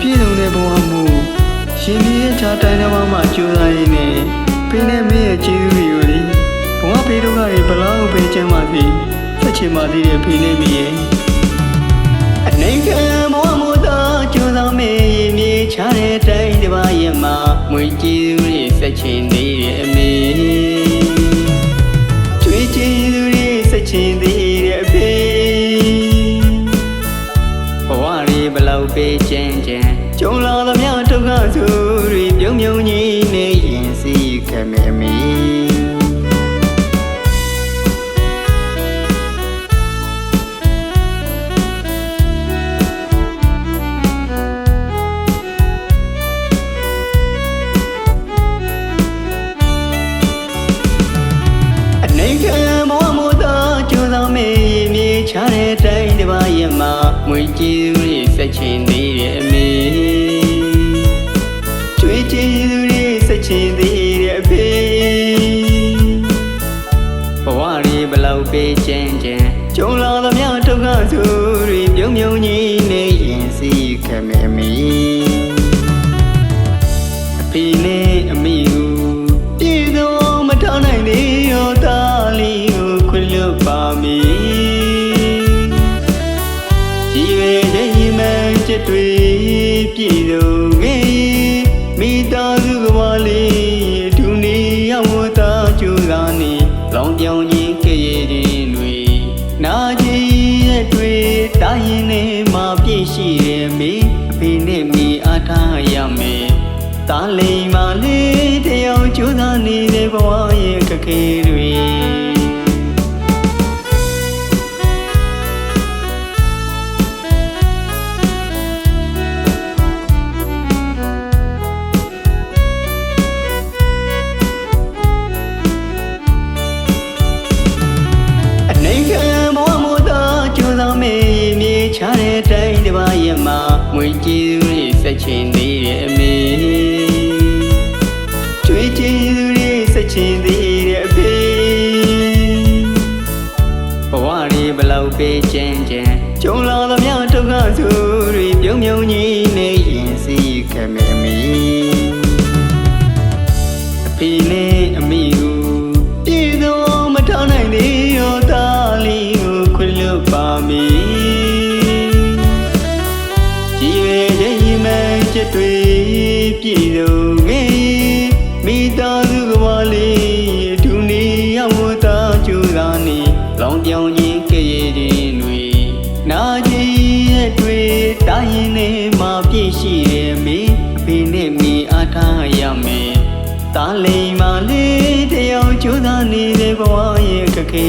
ပြည့်စုံတဲ့ဘဝမှုရှင်ကြီးရဲ့ခြားတိုင်းတစ်ပါးမှာကြိုးစားရင်းနဲ့ဖေနဲ့မေရဲ့ကျေးဇူးတွေကိုလေဘဝဖေတို့ကတွေဘလောက်ပဲကျမ်းပါစေဆက်ချင်ပါသေးတယ်ဖေနဲ့မေရဲ့အနေကဘဝမှုတော့ကြိုးစားမေမြေခြားတဲ့တိုင်းတစ်ပါးရဲ့မှာမွေကျေးဇူးတွေဆက်ချင်သေးတယ်အမေကျွေးကျေးဇူးတွေဆက်ချင်သေးတယ်အဖေဘဝတွေဘလောက်ပဲကျန်းကျန်းကြုံလာသမျှဒုက္ခဆိုတွေပြုံပြုံကြီးနေရင်စီခဲ့မယ်မီအနေကဘဝမို့တော့ကြိုးစားမေးမြေချတဲ့တိုင်းတစ်ပါးရဲ့မှာမွေကျေးဇူးတွေဆက်ချင်သေးတယ်အမေကျွေးကျေးဇူးတွေဆက်ချင်သေးတယ်အဖေဘဝတွေဘလောက်ပဲကျန်းကျန်းကြုံလာသမျှဒုက္ခဆိုတွေပြုံပြုံကြီးနေရင်စီခဲ့မယ်အမေအဖေနဲ့အမေကိုပြည်သူမထားနိုင်သေးရောသားလေးကိုခွင့်လွတ်ပါမည်ជីវေခြင်းမှန်ချက်တွေပြည့်စုံခဲ့မိသားစုကမလေးဒုနေရောက်ဝတာကျူလာနေလောင်ပြောင်ကြီးကြရည်တွေနာကြီးရဲ့တွေတာရင်နဲ့မှာပြည့်ရှိတယ်မေအဖေနဲ့မိအားထားရမယ်တားလိမ်မလေးတယောက်ကျူလာနေတဲ့ဘဝရဲ့ခက်ခဲတွေခြားတဲ့တိုင်းတစ်ပါးရဲ့မှာမွေကျေးဇူးတွေဆက်ချင်သေးတယ်အမေကျွေးကျေးဇူးတွေဆက်ချင်သေးတယ်အဖေဘဝတွေဘလောက်ပဲကျန်းကျန်းကြုံလာသမျှဒုက္ခဆိုတွေပြုံပြုံကြီးနေရင်စီခဲ့မယ်အမေအဖေနဲ့အမေကိုပြည်သူမထားနိုင်သေးရောသားလေးကိုခွင့်လွတ်ပါမည်ချက်တွေပြည့်စုံခဲ့မိသားစုကမလေးဒုနေရောက်ဝတာကျူလာနေလောင်ပြောင်ကြီးကြရည်တွေနာကြီးရဲ့တွေတာရင်နဲ့မှာပြည့်ရှိတယ်မေအဖေနဲ့မိအားထားရမယ်တားလိမ်မလေးတယောက်ကျူးသားနေတဲ့ဘဝရဲ့ခက်ခဲ